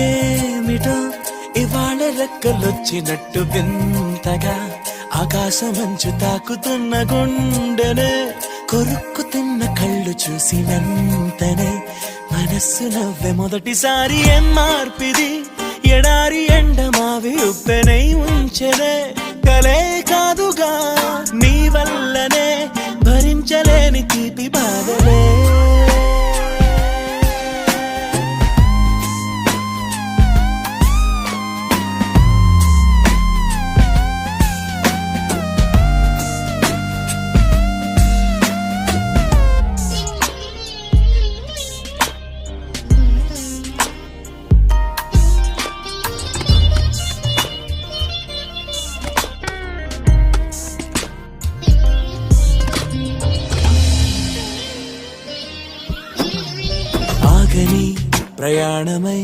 ఏమిటో ఇవాళ రెక్కలొచ్చినట్టు వింతగా ఆకాశమంచు తాకుతున్న గుండెనే కొరుక్కు తిన్న కళ్ళు చూసినంతనే మనస్సు నవ్వే మొదటిసారి ఏం మార్పిది ఎడారి ఎండ మావి ఉప్పెనై ఉంచెనే కలే కాదుగా నీ వల్లనే భరించలేని తీపి బాధలే ఆగని ప్రయాణమై